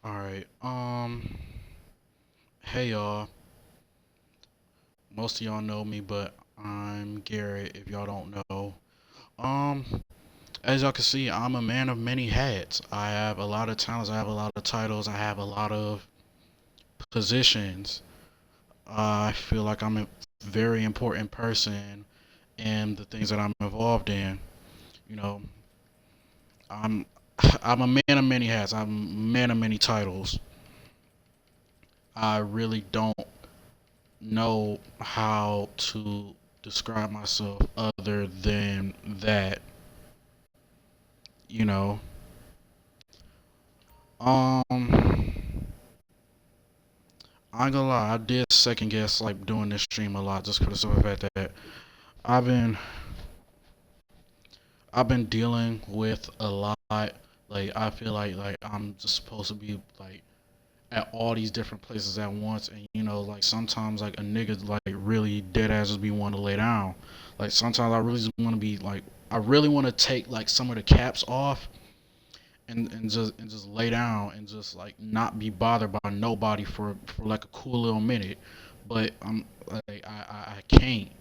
Alright, hey y'all. Most of y'all know me, but I'm Garrett if y'all don't know. Um, as y'all can see, I'm a man of many hats. I have a lot of talents, I have a lot of titles, I have a lot of positions. I feel like I'm a very important person in the things that I'm involved in. You know, I'm I'm a man of many hats. I'm a man of many titles. I really don't know how to describe myself other than that, you know. I ain't gonna lie, I did second guess like doing this stream a lot just for the simple fact that I've been I've been dealing with a lot. Like I feel like I'm just supposed to be like at all these different places at once, and like sometimes like a nigga like really dead ass just be wanting to lay down. Like sometimes I really just want to be like I really want to take like some of the caps off and just lay down and just like not be bothered by nobody for like a cool little minute. But I'm like I can't.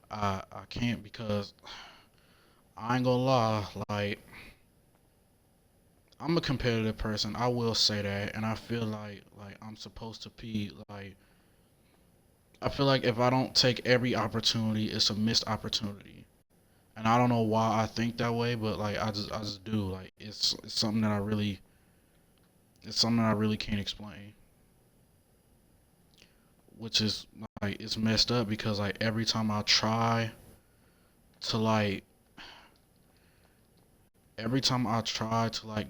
I can't because I ain't gonna lie, like I'm a competitive person. I will say that, and I feel like I'm supposed to be like. I feel like if I don't take every opportunity, it's a missed opportunity, and I don't know why I think that way, but like I just do. Like it's something that I really can't explain, which is like it's messed up because like every time I try to like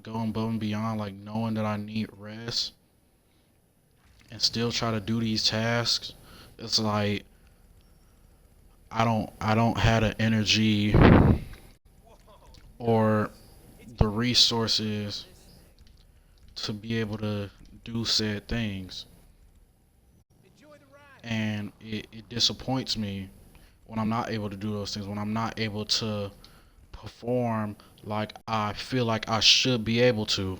go above and beyond, like knowing that I need rest and still try to do these tasks, it's like I don't have the energy or the resources to be able to do said things. And it disappoints me when I'm not able to do those things, when I'm not able to perform like I feel like I should be able to.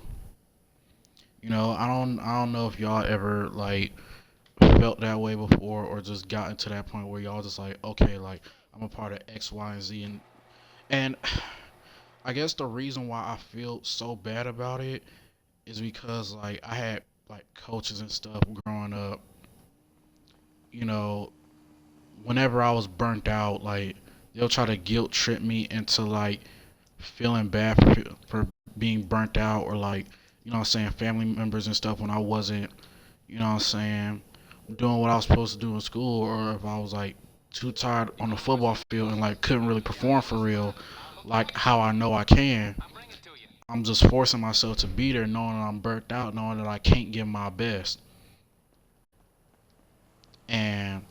I don't know if y'all ever like felt that way before or just gotten to that point where y'all just like, okay, like I'm a part of X, Y, and Z, and I guess the reason why I feel so bad about it is because like I had like coaches and stuff growing up. You know, whenever I was burnt out, like they'll try to guilt trip me into like feeling bad for being burnt out, or like what I'm saying, family members and stuff when I wasn't, what I'm saying, doing what I was supposed to do in school, or if I was like too tired on the football field and like couldn't really perform for real like how I know I can. I'm just forcing myself to be there knowing that I'm burnt out, knowing that I can't give my best. And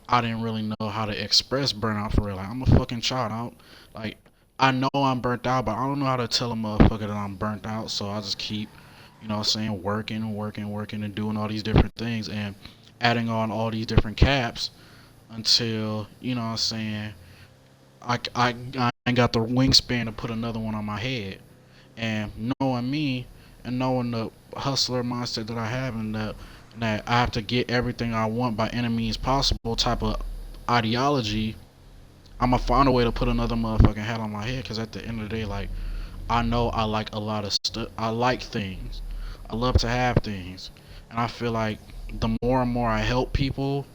I didn't really know how to express burnout for real. Like I'm a fucking child. Like I know I'm burnt out, but I don't know how to tell a motherfucker that I'm burnt out. So I just keep, saying working, working, working, and doing all these different things and adding on all these different caps until I ain't got the wingspan to put another one on my head. And knowing me and knowing the hustler mindset that I have, and that I have to get everything I want by any means possible type of ideology, I'm gonna find a way to put another motherfucking hat on my head. Cause at the end of the day, like I know I like a lot of stuff. I like things. I love to have things, and I feel like the more and more I help people,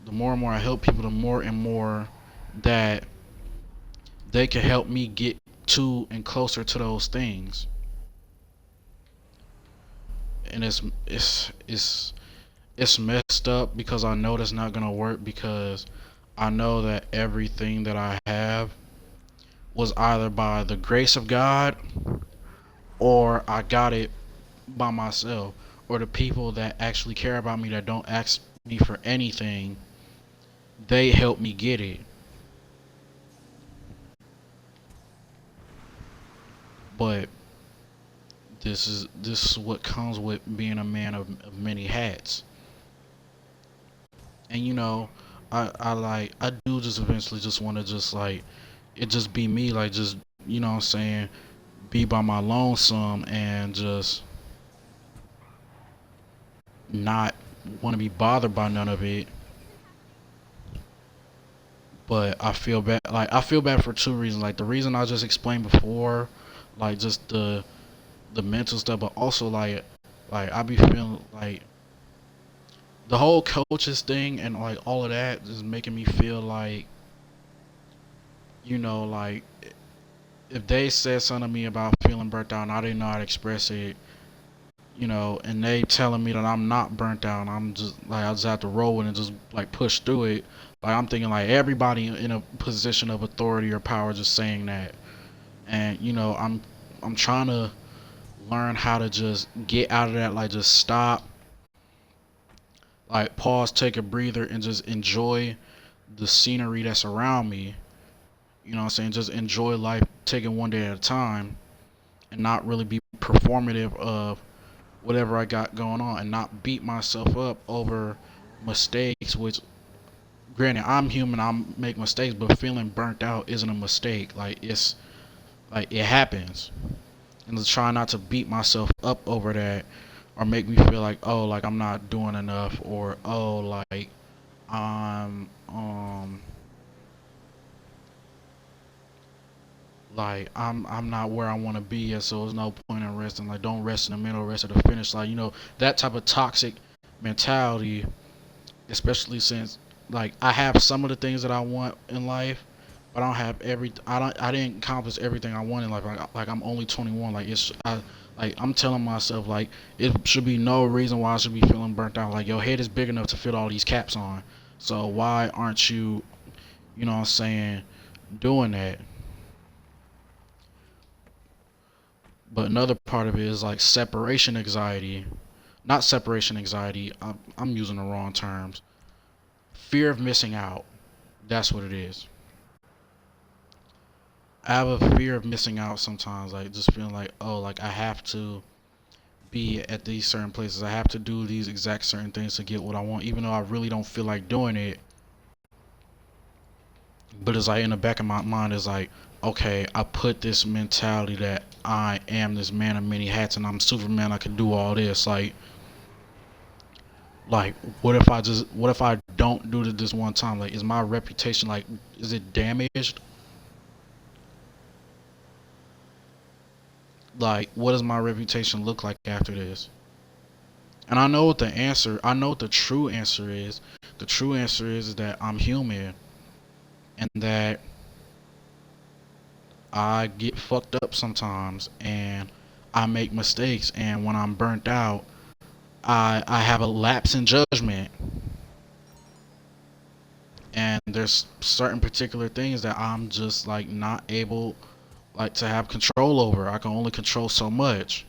the more and more that they can help me get to and closer to those things. And it's messed up because I know that's not gonna work, because I know that everything that I have was either by the grace of God, or I got it by myself, or the people that actually care about me that don't ask me for anything, they help me get it. But this is what comes with being a man of many hats. And I do just eventually just want to just like it just be me, like just what I'm saying, be by my lonesome and just not want to be bothered by none of it. But I feel bad. Like I feel bad for two reasons. Like the reason I just explained before, like just the mental stuff, but also like I be feeling like the whole coaches thing and like all of that is making me feel like, like if they said something to me about feeling burnt out and I didn't know how to express it, and they telling me that I'm not burnt out, I'm just like I just have to roll with it and just like push through it. Like I'm thinking like everybody in a position of authority or power just saying that, and I'm trying to learn how to just get out of that, like just stop, like pause, take a breather, and just enjoy the scenery that's around me. You know what I'm saying? Just enjoy life, taking one day at a time, and not really be performative of whatever I got going on, and not beat myself up over mistakes. Which, granted, I'm human, I make mistakes, but feeling burnt out isn't a mistake. Like it's like it happens, and to try not to beat myself up over that, or make me feel like, oh, like I'm not doing enough, or oh, like I'm like I'm not where I want to be yet, so there's no point in resting. Like don't rest in the middle, rest at the finish. Like that type of toxic mentality, especially since like I have some of the things that I want in life, but I don't have every. I didn't accomplish everything I want in life. Like I'm only 21. Like I'm telling myself like it should be no reason why I should be feeling burnt out. Like your head is big enough to fit all these caps on, so why aren't you, you know what I'm saying, doing that? But another part of it is like separation anxiety. Not separation anxiety. I'm using the wrong terms. Fear of missing out. That's what it is. I have a fear of missing out sometimes. Like just feeling like, oh, like I have to be at these certain places. I have to do these exact certain things to get what I want, even though I really don't feel like doing it. But it's like in the back of my mind is like, okay, I put this mentality that I am this man of many hats and I'm Superman. I can do all this. Like what if I don't do it this one time? Like is my reputation, like, is it damaged? Like what does my reputation look like after this? And I know what the true answer is. The true answer is that I'm human and that I get fucked up sometimes and I make mistakes, and when I'm burnt out, I have a lapse in judgment, and there's certain particular things that I'm just like not able like to have control over. I can only control so much.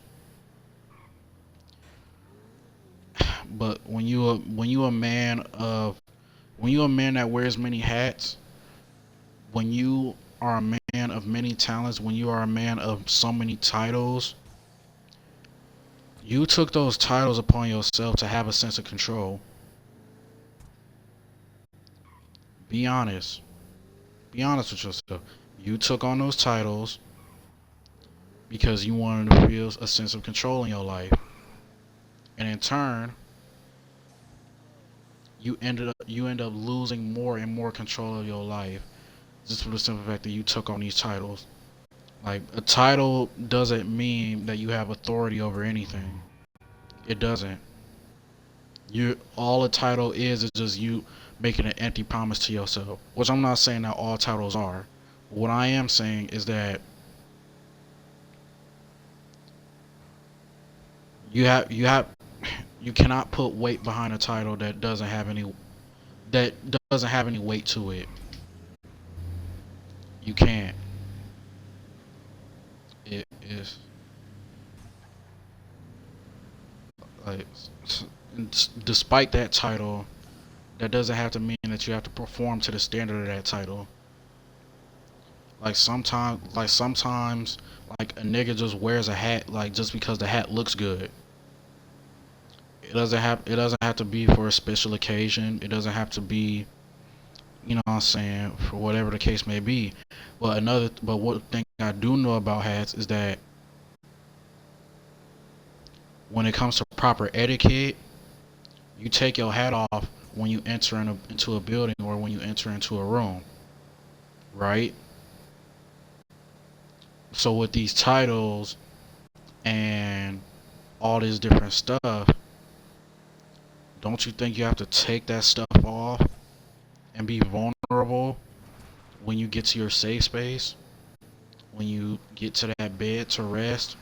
But when you a man that wears many hats, when you are a man of many talents, when you are a man of so many titles, you took those titles upon yourself to have a sense of control. Be honest. Be honest with yourself. You took on those titles because you wanted to feel a sense of control in your life. And in turn, you end up losing more and more control of your life just for the simple fact that you took on these titles. Like a title doesn't mean that you have authority over anything. It doesn't. You all a title is just you making an empty promise to yourself. Which I'm not saying that all titles are. What I am saying is that you have you cannot put weight behind a title that doesn't have any weight to it. You can't. It is like despite that title, that doesn't have to mean that you have to perform to the standard of that title. Like sometimes, like a nigga just wears a hat like just because the hat looks good. It doesn't have to be for a special occasion. It doesn't have to be, you know what I'm saying, for whatever the case may be. But one thing I do know about hats is that when it comes to proper etiquette, you take your hat off when you enter into a building or when you enter into a room, right? So with these titles and all this different stuff, don't you think you have to take that stuff off and be vulnerable when you get to your safe space? When you get to that bed to rest?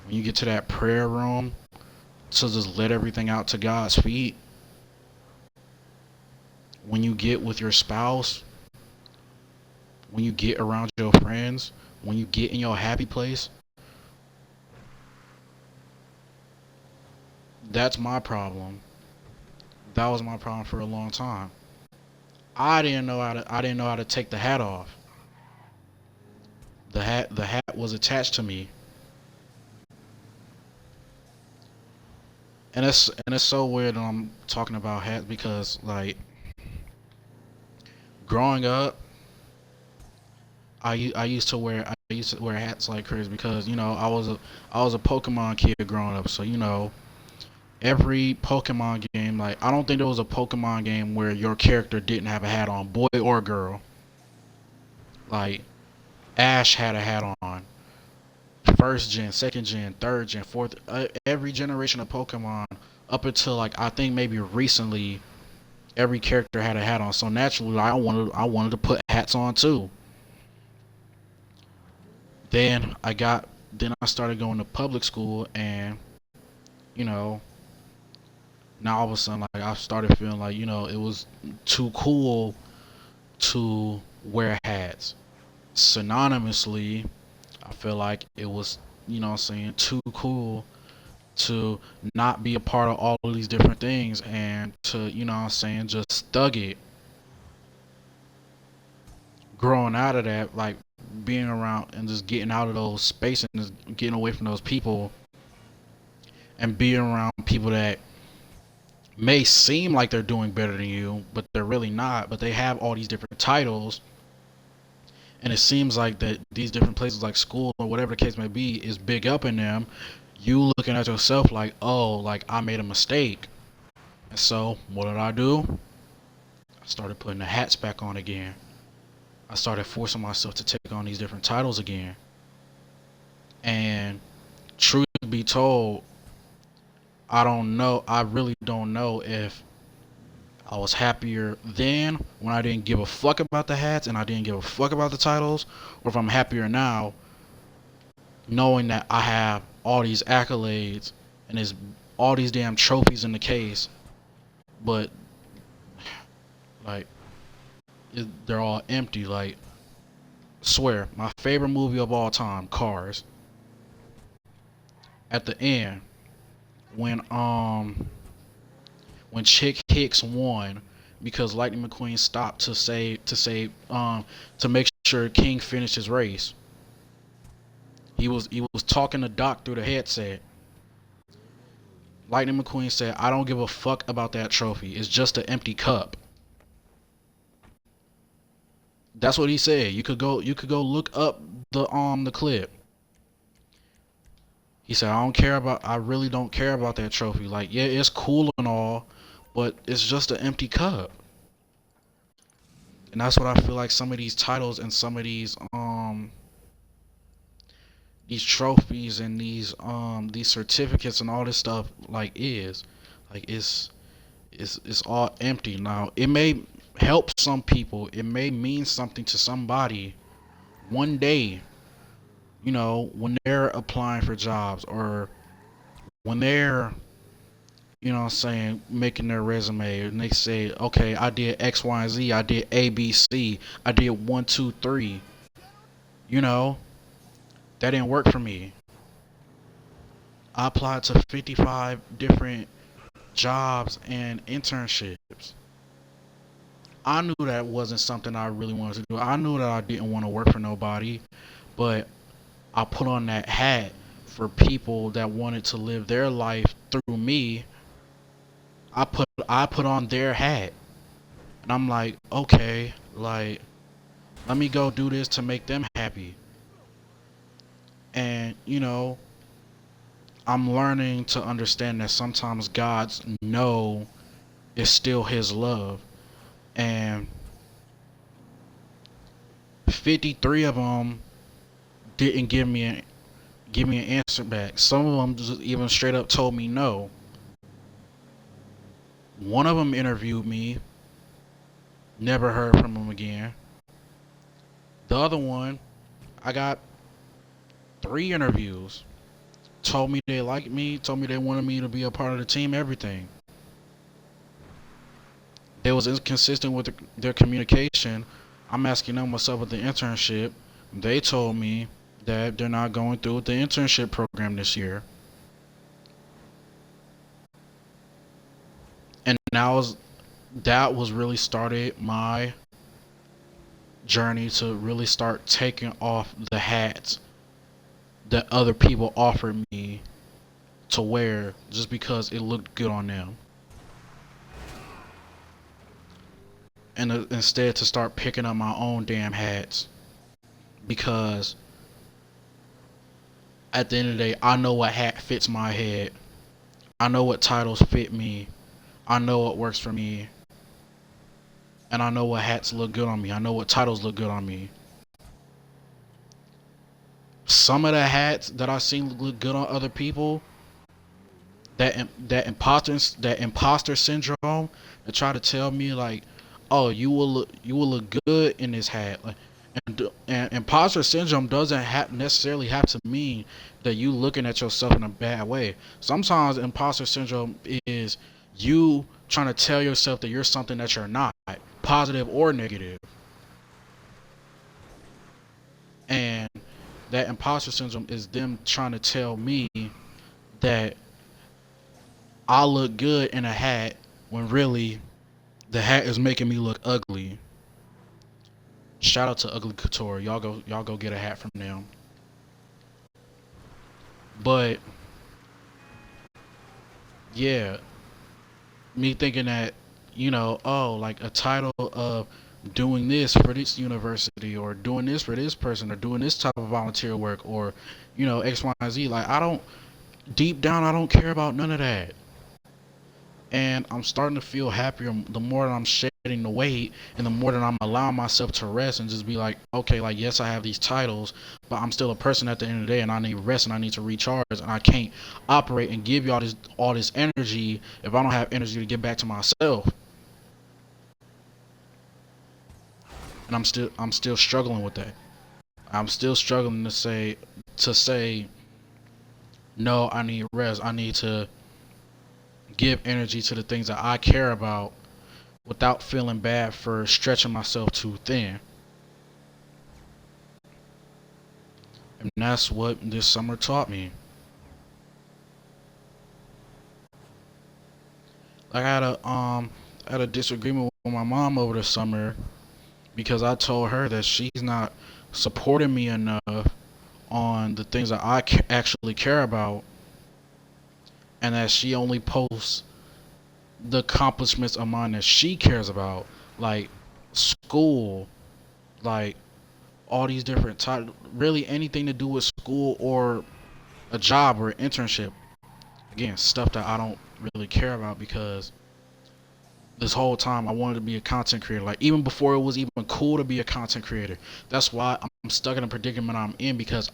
When you get to that prayer room to just let everything out to God's feet? When you get with your spouse? When you get around your friends? When you get in your happy place? That's my problem. That was my problem for a long time. I didn't know how to take the hat off. The hat was attached to me. And it's so weird that I'm talking about hats because like growing up, I used to wear hats like crazy because I was a Pokemon kid growing up. So every Pokemon game, like I don't think there was a Pokemon game where your character didn't have a hat on, boy or girl. Like Ash had a hat on. First gen, second gen, third gen, fourth, every generation of Pokemon up until like I think maybe recently, every character had a hat on. So naturally, I wanted to put hats on too. Then I started going to public school, and you know now all of a sudden like I started feeling like it was too cool to wear hats. Synonymously, I feel like it was what I'm saying, too cool to not be a part of all of these different things and to what I'm saying, just thug it. Growing out of that, like being around and just getting out of those spaces and just getting away from those people and being around people that may seem like they're doing better than you, but they're really not. But they have all these different titles, and it seems like that these different places, like school or whatever the case may be, is big up in them. You looking at yourself like, oh, like I made a mistake. And so, what did I do? I started putting the hats back on again. I started forcing myself to take on these different titles again. And truth be told, I don't know. I really don't know if I was happier then when I didn't give a fuck about the hats and I didn't give a fuck about the titles, or if I'm happier now knowing that I have all these accolades and there's all these damn trophies in the case, but like they're all empty. Like, swear, my favorite movie of all time, Cars. At the end, when when Chick Hicks won because Lightning McQueen stopped to make sure King finished his race. He was talking to Doc through the headset. Lightning McQueen said, "I don't give a fuck about that trophy. It's just an empty cup." That's what he said. You could go look up the clip. He said, I really don't care about that trophy. Like, yeah, it's cool and all, but it's just an empty cup." And that's what I feel like some of these titles and some of these trophies and these certificates and all this stuff like is. Like, it's all empty. Now, it may help some people. It may mean something to somebody one day, when they're applying for jobs or when they're, what I'm saying, making their resume and they say, okay, I did X, Y, and Z, I did A, B, C, I did one, two, three. You know, that didn't work for me. I applied to 55 different jobs and internships. I knew that wasn't something I really wanted to do. I knew that I didn't want to work for nobody, but I put on that hat for people that wanted to live their life through me. I put on their hat. And I'm like, okay, like let me go do this to make them happy. And, I'm learning to understand that sometimes God's no is still His love, and 53 of them didn't give me an answer back. Some of them just even straight up told me no. One of them interviewed me, never heard from him again. The other one, I got 3 interviews. Told me they liked me, told me they wanted me to be a part of the team, everything. They was inconsistent with their communication. I'm asking them what's up with the internship. They told me that they're not going through with the internship program this year. And that was really started my journey to really start taking off the hats that other people offered me to wear just because it looked good on them. And instead to start picking up my own damn hats, because at the end of the day, I know what hat fits my head. I know what titles fit me. I know what works for me. And I know what hats look good on me. I know what titles look good on me. Some of the hats that I seen look good on other people, that imposter syndrome, that try to tell me like, oh, you will look good in this hat. Like, and imposter syndrome doesn't necessarily have to mean that you looking at yourself in a bad way. Sometimes imposter syndrome is you trying to tell yourself that you're something that you're not, positive or negative. And that imposter syndrome is them trying to tell me that I look good in a hat when really the hat is making me look ugly. Shout out to Ugly Couture. Y'all go get a hat from them. But yeah, me thinking that, oh, like a title of doing this for this university, or doing this for this person, or doing this type of volunteer work, or X, Y, and Z. Like, I don't, deep down, I don't care about none of that. And I'm starting to feel happier the more that I'm shedding the weight, and the more that I'm allowing myself to rest and just be like, okay, like, yes, I have these titles, but I'm still a person at the end of the day, and I need rest and I need to recharge, and I can't operate and give y'all all this energy if I don't have energy to get back to myself. And I'm still struggling with that. I'm still struggling to say no, I need rest. I need to give energy to the things that I care about without feeling bad for stretching myself too thin. And that's what this summer taught me. Like, I had a disagreement with my mom over the summer because I told her that she's not supporting me enough on the things that I actually care about, and that she only posts the accomplishments of mine that she cares about, like school, like all these different types, really anything to do with school or a job or an internship. Again, stuff that I don't really care about, because this whole time I wanted to be a content creator. Like, even before it was even cool to be a content creator. That's why I'm stuck in a predicament I'm in, because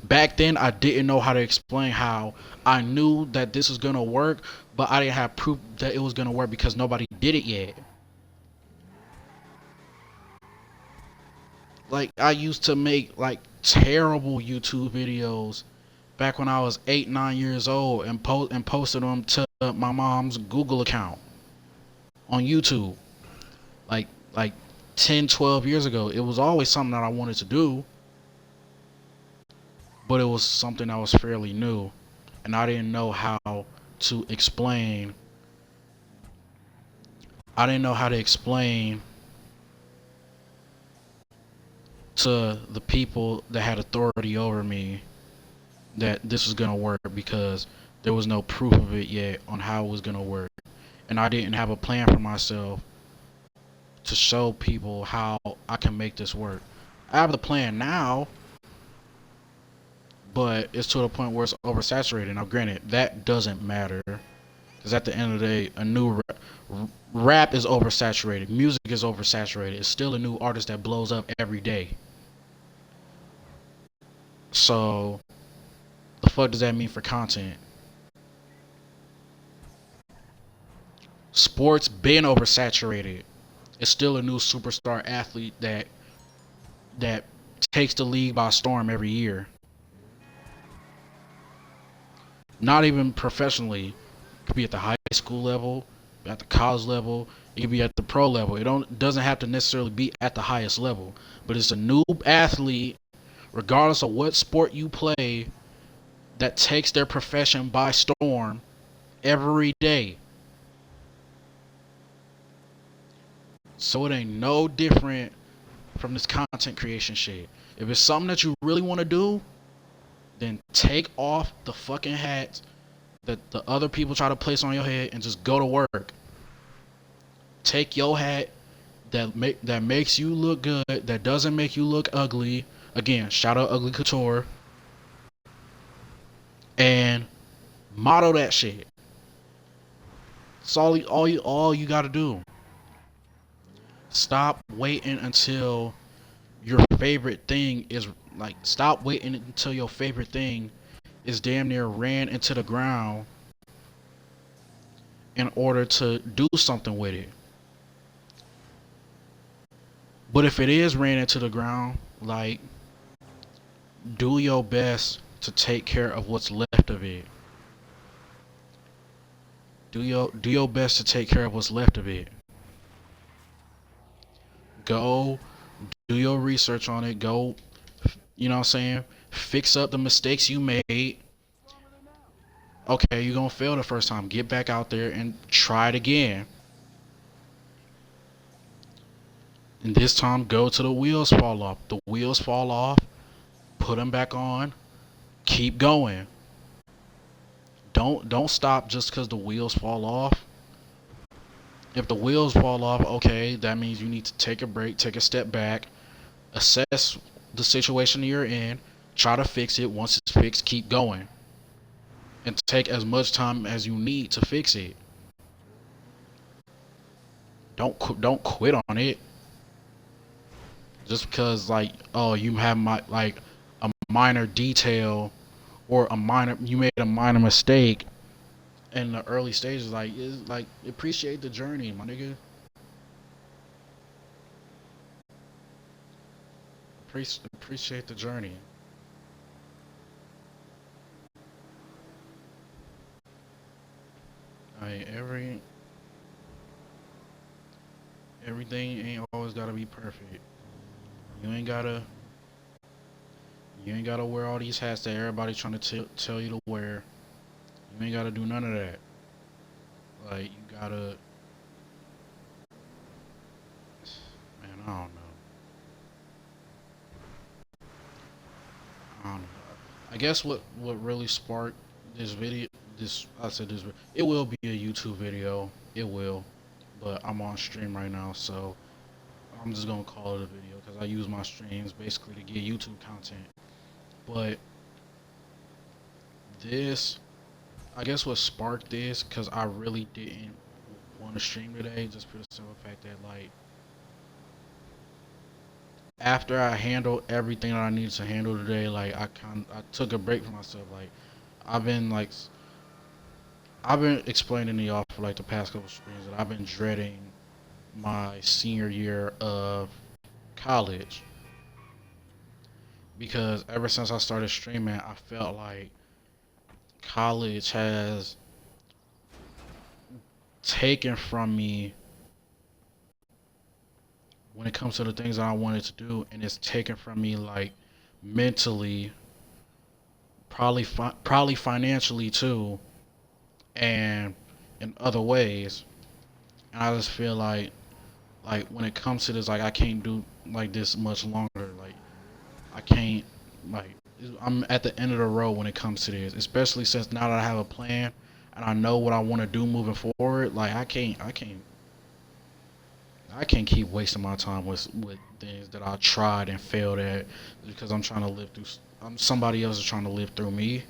back then I didn't know how to explain how I knew that this was gonna work, but I didn't have proof that it was gonna work because nobody did it yet. Like, I used to make like terrible YouTube videos back when I was 8, 9 years old, and posted them to my mom's Google account on YouTube. Like like 10, 12 years ago. It was always something that I wanted to do, but it was something that was fairly new, and I didn't know how to explain. I didn't know how to explain to the people that had authority over me that this was gonna work, because there was no proof of it yet on how it was gonna work, and I didn't have a plan for myself to show people how I can make this work. I have the plan now, but it's to the point where it's oversaturated. Now, granted, that doesn't matter because at the end of the day, a new rap is oversaturated, music is oversaturated. It's still a new artist that blows up every day. So, the fuck does that mean for content? Sports been oversaturated. It's still a new superstar athlete that takes the league by storm every year. Not even professionally. It could be at the high school level, at the college level, it could be at the pro level. Doesn't have to necessarily be at the highest level, but it's a new athlete, regardless of what sport you play, that takes their profession by storm every day. So it ain't no different from this content creation shit. If it's something that you really want to do, then take off the fucking hats that the other people try to place on your head and just go to work. Take your hat that makes you look good, that doesn't make you look ugly. Again, shout out Ugly Couture, and model that shit. It's all you gotta do. Stop waiting until your favorite thing is like. Stop waiting until your favorite thing is damn near ran into the ground in order to do something with it. But if it is ran into the ground, like, do your best to take care of what's left of it. Do your best to take care of what's left of it. Go do your research on it. Go, you know what I'm saying? Fix up the mistakes you made. Okay, you're gonna fail the first time. Get back out there and try it again. And this time, go till the wheels fall off. The wheels fall off. Put them back on. Keep going. Don't stop just because the wheels fall off. If the wheels fall off, okay, that means you need to take a break, take a step back, assess the situation you're in, try to fix it. Once it's fixed, keep going, and take as much time as you need to fix it. Don't quit on it just because like, oh, you have a minor detail or you made a minor mistake in the early stages. Like, is like, appreciate the journey, my nigga. Appreciate the journey. Like, everything ain't always gotta be perfect. You ain't gotta you ain't gotta wear all these hats that everybody trying to tell you to wear. You ain't gotta do none of that. Like, you gotta, man, I don't know. I guess what really sparked this video, this I said this, it will be a YouTube video. It will, but I'm on stream right now, so I'm just gonna call it a video because I use my streams basically to get YouTube content. But this, I guess what sparked this, because I really didn't want to stream today, just for the simple fact that, like, after I handled everything that I needed to handle today, like, I took a break for myself. Like, I've been like I've been explaining to y'all for like the past couple streams that I've been dreading my senior year of college because ever since I started streaming, I felt like college has taken from me when it comes to the things that I wanted to do, and it's taken from me like mentally, probably financially too, and in other ways. And I just feel like when it comes to this, like I can't do like this much longer. Like I can't like I'm at the end of the road when it comes to this, especially since now that I have a plan and I know what I want to do moving forward. Like I can't keep wasting my time with things that I tried and failed at because I'm trying to live through. somebody else is trying to live through me,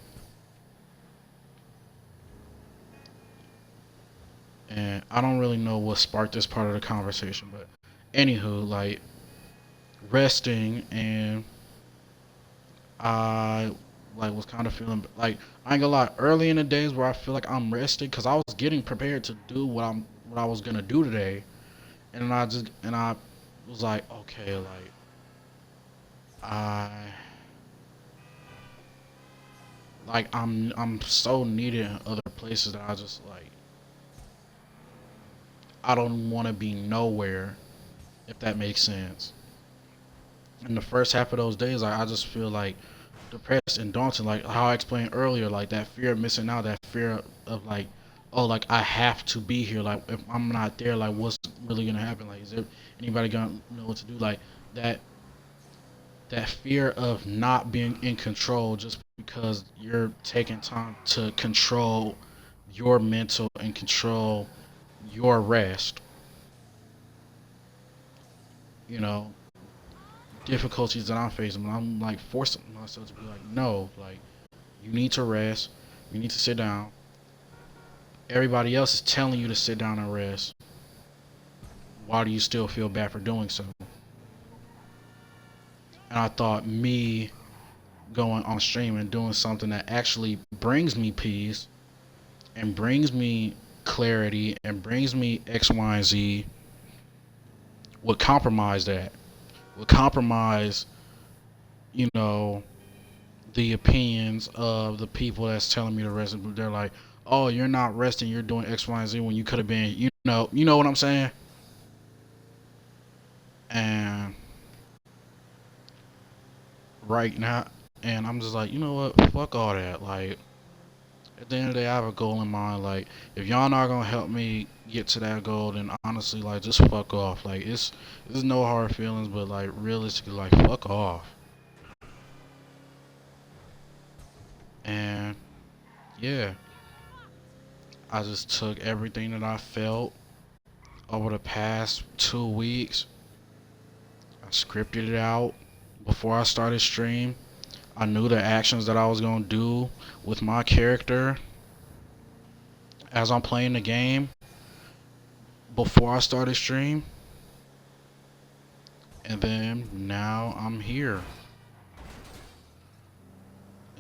and I don't really know what sparked this part of the conversation, but anywho, like resting, and I like was kind of feeling like I ain't gonna lie. Early in the days where I feel like I'm rested, because I was getting prepared to do what I was gonna do today, and I was like, okay, like I I'm so needed in other places that I just like I don't want to be nowhere, if that makes sense. In the first half of those days, I just feel like depressed and daunted, like how I explained earlier, like that fear of missing out, that fear of like, oh, like I have to be here, like if I'm not there, like what's really gonna happen, like is there anybody gonna know what to do, like that that fear of not being in control just because you're taking time to control your mental and control your rest, you know, difficulties that I'm facing. I'm like forcing myself to be like, no, like you need to rest, you need to sit down. Everybody else is telling you to sit down and rest. Why do you still feel bad for doing so? And I thought me going on stream and doing something that actually brings me peace and brings me clarity and brings me X, Y, and Z would compromise that. Would compromise, you know, the opinions of the people that's telling me to rest. They're like, "Oh, you're not resting. You're doing X, Y, and Z when you could have been." You know what I'm saying? And right now, and I'm just like, you know what? Fuck all that. Like, at the end of the day, I have a goal in mind. Like, if y'all not gonna help me get to that goal, then honestly, like, just fuck off. Like, there's no hard feelings, but like, realistically, like, fuck off. And yeah, I just took everything that I felt over the past 2 weeks. I scripted it out before I started stream. I knew the actions that I was gonna do with my character as I'm playing the game before I started stream, and then now I'm here.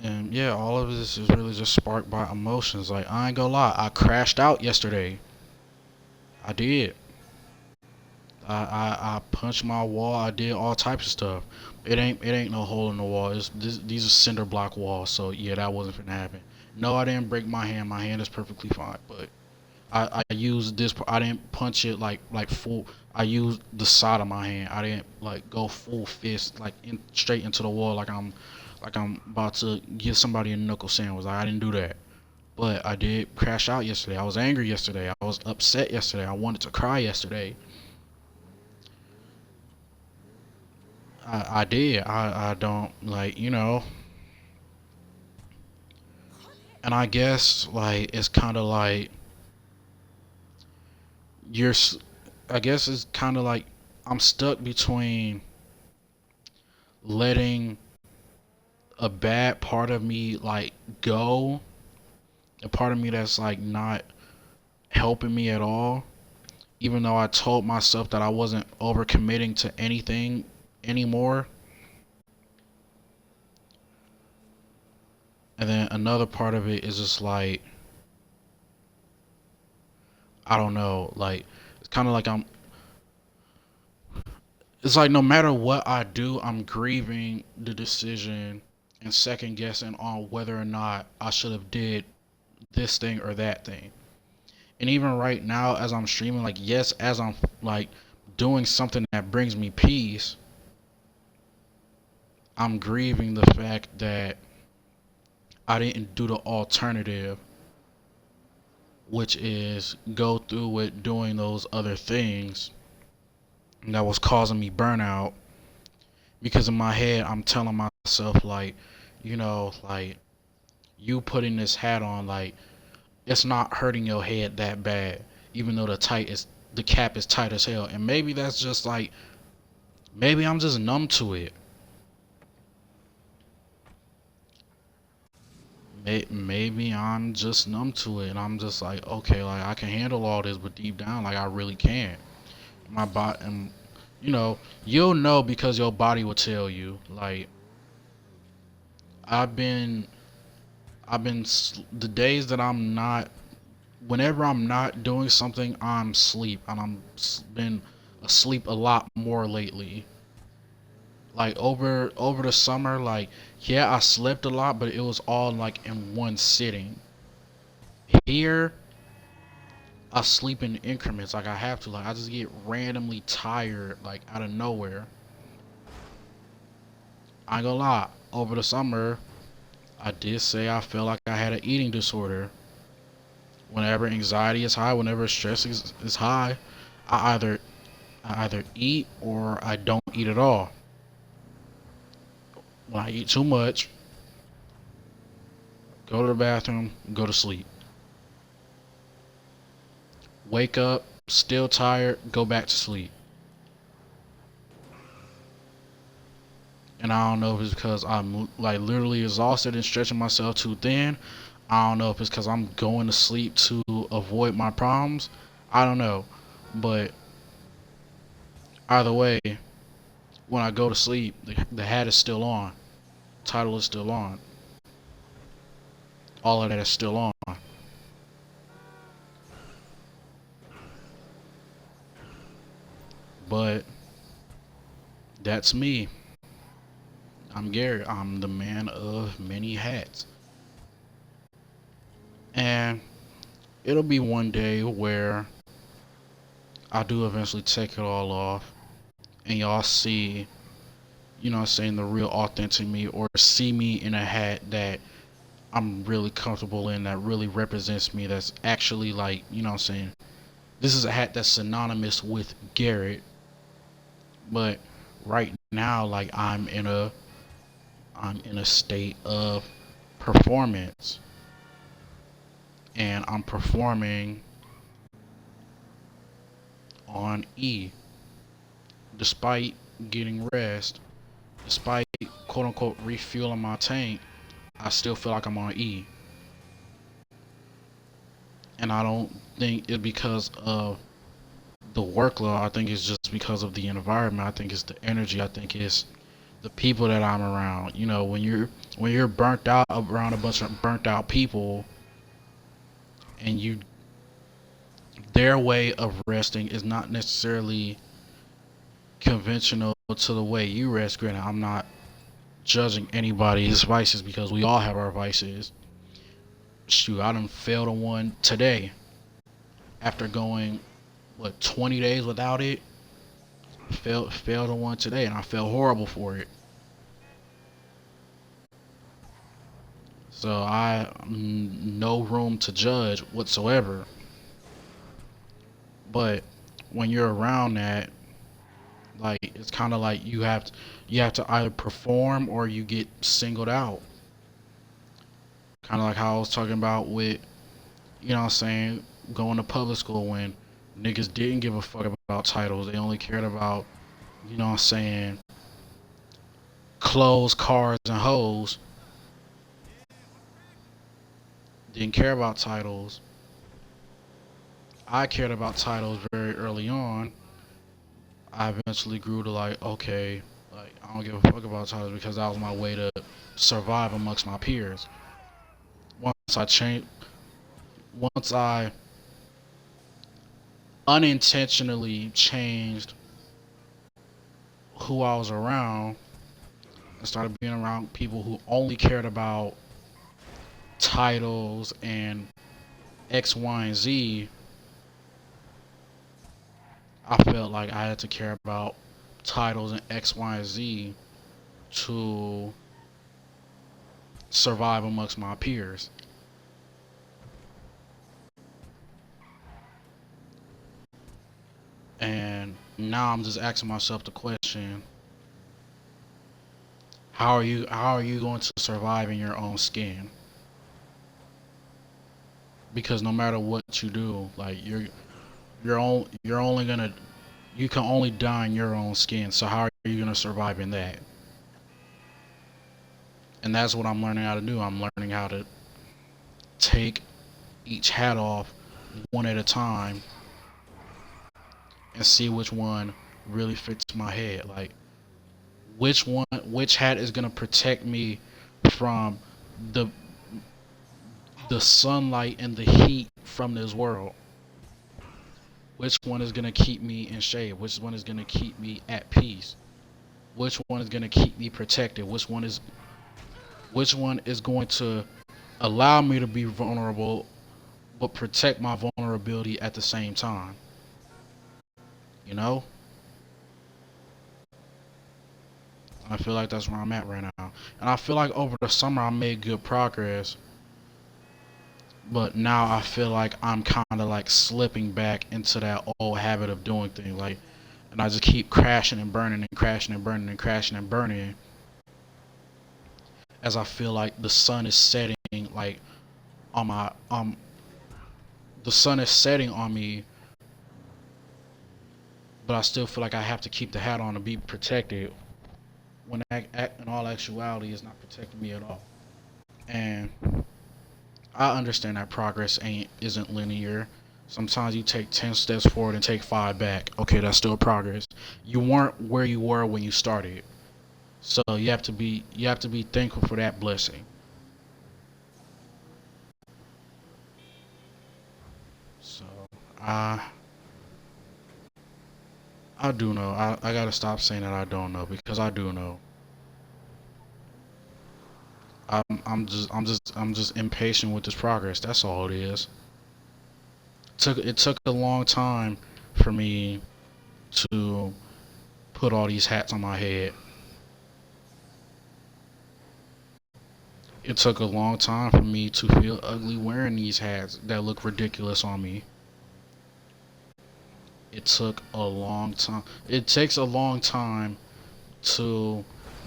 And yeah, all of this is really just sparked by emotions. Like I ain't gonna lie, I crashed out yesterday. I did. I punched my wall. I did all types of stuff. It ain't no hole in the wall. These are cinder block walls. So yeah, that wasn't gonna happen. No, I didn't break my hand. My hand is perfectly fine. But I used this. I didn't punch it like full. I used the side of my hand. I didn't like go full fist like straight into the wall like I'm about to give somebody a knuckle sandwich. Like, I didn't do that. But I did crash out yesterday. I was angry yesterday. I was upset yesterday. I wanted to cry yesterday. I did. I don't like and I guess like it's kind of like you're. I guess it's kind of like I'm stuck between letting a bad part of me like go, a part of me that's like not helping me at all, even though I told myself that I wasn't overcommitting to anything anymore. And then another part of it is just like I don't know, like it's kind of like it's like no matter what I do, I'm grieving the decision and second guessing on whether or not I should have did this thing or that thing. And even right now as I'm streaming, like yes, as I'm like doing something that brings me peace, I'm grieving the fact that I didn't do the alternative, which is go through with doing those other things that was causing me burnout. Because in my head I'm telling myself like, like you putting this hat on, like it's not hurting your head that bad, even though the cap is tight as hell. And maybe that's just like maybe I'm just numb to it. maybe I'm just numb to it, and I'm just like, okay, like I can handle all this, but deep down, like I really can't. My body, and you know, you'll know because your body will tell you. Like I've been, the days that I'm not, whenever I'm not doing something, I'm asleep, and been asleep a lot more lately. Like over the summer, like yeah, I slept a lot, but it was all like in one sitting. Here, I sleep in increments. Like I have to. Like I just get randomly tired, like out of nowhere. I ain't gonna lie. Over the summer, I did say I felt like I had an eating disorder. Whenever anxiety is high, whenever stress is high, I either I either eat or I don't eat at all. When I eat too much, go to the bathroom, go to sleep. Wake up, still tired, go back to sleep. And I don't know if it's because I'm like literally exhausted and stretching myself too thin. I don't know if it's because I'm going to sleep to avoid my problems. I don't know. But either way, when I go to sleep, the hat is still on. Title is still on. All of that is still on. But that's me. I'm Garrett. I'm the man of many hats. And it'll be one day where I do eventually take it all off and y'all see, you know what I'm saying, the real authentic me, or see me in a hat that I'm really comfortable in, that really represents me, that's actually like, you know what I'm saying, this is a hat that's synonymous with Garrett. But right now, like I'm in a state of performance, and I'm performing on E despite getting rest, despite quote unquote refueling my tank. I still feel like I'm on E. And I don't think it's because of the workload. I think it's just because of the environment. I think it's the energy. I think it's the people that I'm around. You know, when you're burnt out around a bunch of burnt out people, and you their way of resting is not necessarily conventional to the way you rest. Granted, I'm not judging anybody's vices because we all have our vices. Shoot, I done failed on one today after going 20 days without it. Failed on one today, and I felt horrible for it. So I no room to judge whatsoever. But when you're around that, like it's kind of like you have to either perform or you get singled out. Kind of like how I was talking about with, you know what I'm saying, going to public school when niggas didn't give a fuck about titles. They only cared about, you know what I'm saying, clothes, cars, and hoes. Didn't care about titles. I cared about titles very early on. I eventually grew to like, okay, like I don't give a fuck about titles because that was my way to survive amongst my peers. Once I changed, once I unintentionally changed who I was around and started being around people who only cared about titles and X, Y, and Z, I felt like I had to care about titles and X, Y, and Z to survive amongst my peers. And now I'm just asking myself the question, how are you going to survive in your own skin? Because no matter what you do, like you're only gonna you can only die in your own skin. So how are you gonna survive in that? And that's what I'm learning how to do. I'm learning how to take each hat off one at a time and see which one really fits my head. Like which hat is gonna protect me from the the sunlight and the heat from this world. Which one is gonna keep me in shade? Which one is gonna keep me at peace? Which one is gonna keep me protected? Which one is going to allow me to be vulnerable but protect my vulnerability at the same time? You know? I feel like that's where I'm at right now. And I feel like over the summer I made good progress, but now I feel like I'm kind of like slipping back into that old habit of doing things like, and I just keep crashing and burning and crashing and burning and crashing and burning as I feel like the sun is setting like on my the sun is setting on me, but I still feel like I have to keep the hat on to be protected when in all actuality is not protecting me at all. And I understand that progress ain't isn't linear. Sometimes you take 10 steps forward and take 5 back. Okay, that's still progress. You weren't where you were when you started. So you have to be thankful for that blessing. So I I do know. I gotta stop saying that I don't know because I do know. I'm just impatient with this progress. That's all it is. It took a long time for me to put all these hats on my head. It took a long time for me to feel ugly wearing these hats that look ridiculous on me. It took a long time. It takes a long time to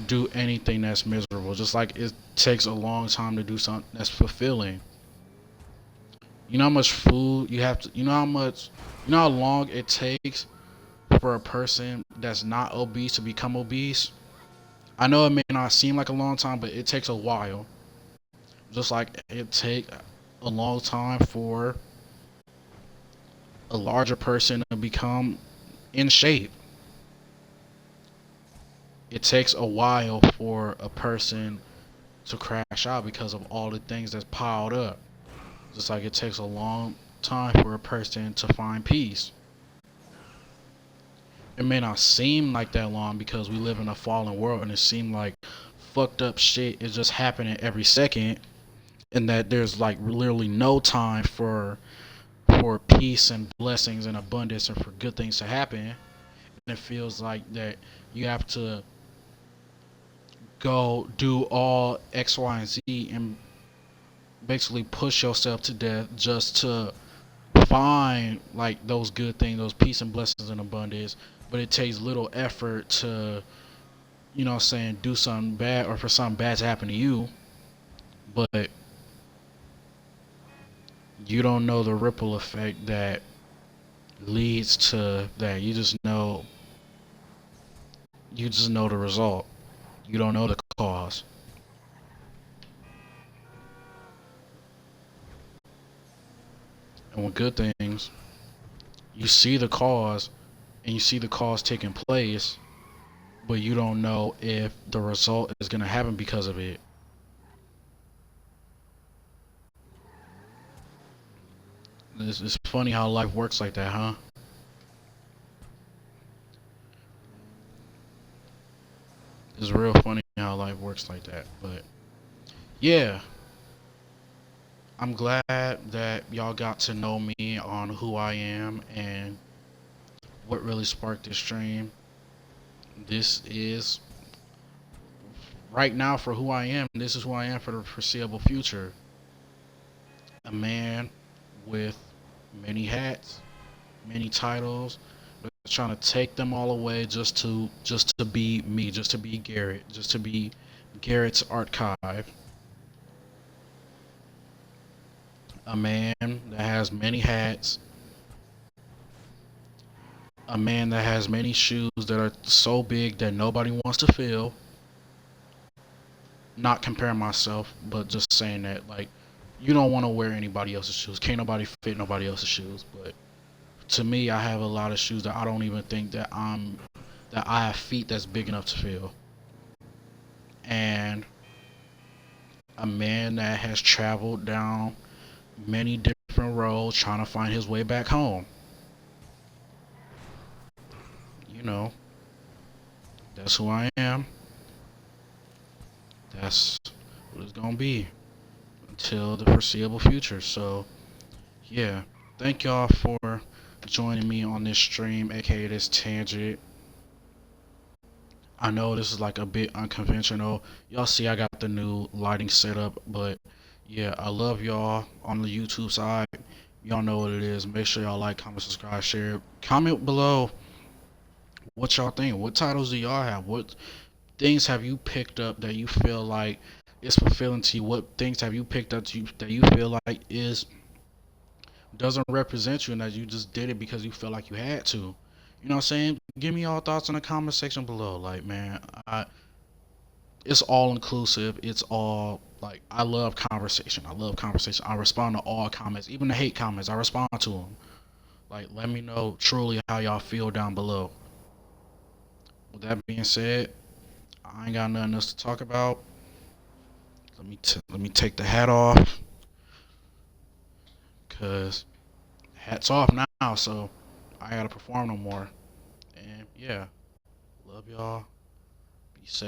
do anything that's miserable. Just like it takes a long time to do something that's fulfilling. You know how much food you have to, you know how long it takes for a person that's not obese to become obese? I know it may not seem like a long time, but it takes a while. Just like it take a long time for a larger person to become in shape. It takes a while for a person to crash out because of all the things that's piled up. Just like it takes a long time for a person to find peace. It may not seem like that long because we live in a fallen world and it seems like fucked up shit is just happening every second and that there's like literally no time for peace and blessings and abundance and for good things to happen. And it feels like that you have to go do all X, Y, and Z and basically push yourself to death just to find like those good things, those peace and blessings and abundance. But it takes little effort to, saying, do something bad or for something bad to happen to you. But you don't know the ripple effect that leads to that. You just know the result. You don't know the cause. And with good things, you see the cause and you see the cause taking place, but you don't know if the result is going to happen because of it. It's funny how life works like that, huh? It's real funny how life works like that. But yeah, I'm glad that y'all got to know me on who I am and what really sparked this stream. This is right now for who I am. This is who I am for the foreseeable future. A man with many hats, many titles, trying to take them all away just to be me, just to be Garrett, just to be Garrett's archive. A man that has many hats, a man that has many shoes that are so big that nobody wants to fill. Not comparing myself, but just saying that like you don't want to wear anybody else's shoes. Can't nobody fit nobody else's shoes. But to me, I have a lot of shoes that I don't even think that I have feet that's big enough to fill. And a man that has traveled down many different roads trying to find his way back home. You know, that's who I am. That's what it's gonna be until the foreseeable future. So yeah, thank y'all for joining me on this stream, aka this tangent. I know this is like a bit unconventional. Y'all see, I got the new lighting setup, but yeah, I love y'all on the YouTube side. Y'all know what it is. Make sure y'all like, comment, subscribe, share. Comment below what y'all think. What titles do y'all have? What things have you picked up that you feel like is fulfilling to you? What things have you picked up that you feel like is doesn't represent you and that you just did it because you felt like you had to? You know what I'm saying? Give me y'all thoughts in the comment section below. Like, man, it's all inclusive. It's all like I love conversation. I love conversation. I respond to all comments, even the hate comments. I respond to them. Like, let me know truly how y'all feel down below. With that being said, I ain't got nothing else to talk about. Let me take the hat off, cause hat's off now. So I gotta perform no more. And yeah, love y'all.